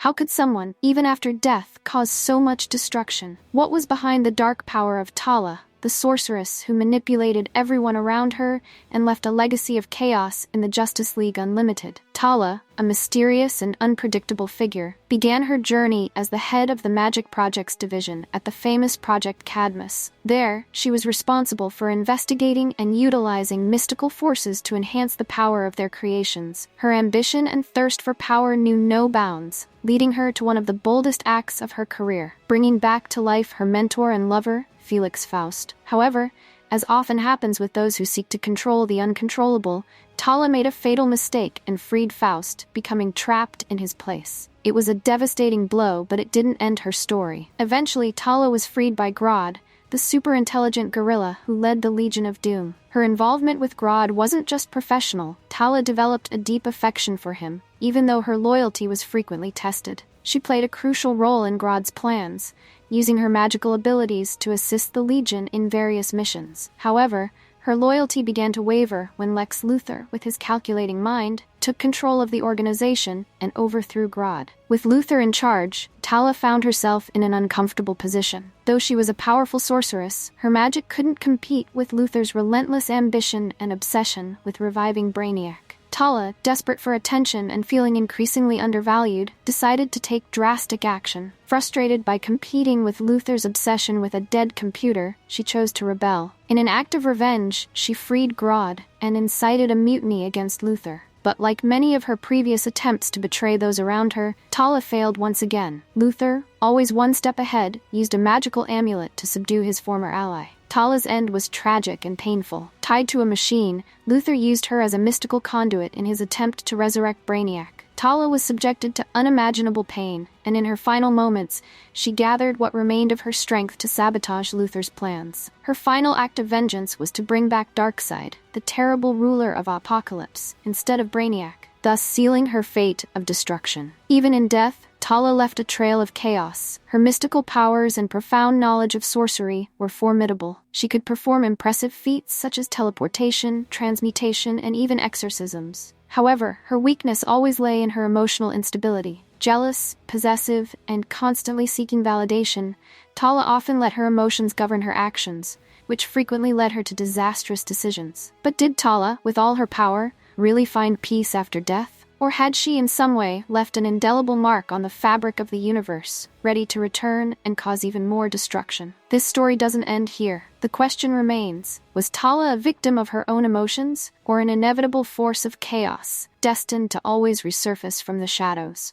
How could someone, even after death, cause so much destruction? What was behind the dark power of Tala, the sorceress who manipulated everyone around her and left a legacy of chaos in the Justice League Unlimited? Tala, a mysterious and unpredictable figure, began her journey as the head of the Magic Projects division at the famous Project Cadmus. There, she was responsible for investigating and utilizing mystical forces to enhance the power of their creations. Her ambition and thirst for power knew no bounds, leading her to one of the boldest acts of her career, bringing back to life her mentor and lover, Felix Faust. However, as often happens with those who seek to control the uncontrollable, Tala made a fatal mistake and freed Faust, becoming trapped in his place. It was a devastating blow, but it didn't end her story. Eventually, Tala was freed by Grodd, the super-intelligent gorilla who led the Legion of Doom. Her involvement with Grodd wasn't just professional. Tala developed a deep affection for him, even though her loyalty was frequently tested. She played a crucial role in Grodd's plans, using her magical abilities to assist the Legion in various missions. However, her loyalty began to waver when Lex Luthor, with his calculating mind, took control of the organization and overthrew Grodd. With Luthor in charge, Tala found herself in an uncomfortable position. Though she was a powerful sorceress, her magic couldn't compete with Luthor's relentless ambition and obsession with reviving Brainiac. Tala, desperate for attention and feeling increasingly undervalued, decided to take drastic action. Frustrated by competing with Luthor's obsession with a dead computer, she chose to rebel. In an act of revenge, she freed Grodd and incited a mutiny against Luthor. But like many of her previous attempts to betray those around her, Tala failed once again. Luthor, always one step ahead, used a magical amulet to subdue his former ally. Tala's end was tragic and painful. Tied to a machine, Luthor used her as a mystical conduit in his attempt to resurrect Brainiac. Tala was subjected to unimaginable pain, and in her final moments, she gathered what remained of her strength to sabotage Luthor's plans. Her final act of vengeance was to bring back Darkseid, the terrible ruler of Apokolips, instead of Brainiac, thus sealing her fate of destruction. Even in death, Tala left a trail of chaos. Her mystical powers and profound knowledge of sorcery were formidable. She could perform impressive feats such as teleportation, transmutation, and even exorcisms. However, her weakness always lay in her emotional instability. Jealous, possessive, and constantly seeking validation, Tala often let her emotions govern her actions, which frequently led her to disastrous decisions. But did Tala, with all her power, really find peace after death? Or had she in some way left an indelible mark on the fabric of the universe, ready to return and cause even more destruction? This story doesn't end here. The question remains, was Tala a victim of her own emotions, or an inevitable force of chaos, destined to always resurface from the shadows?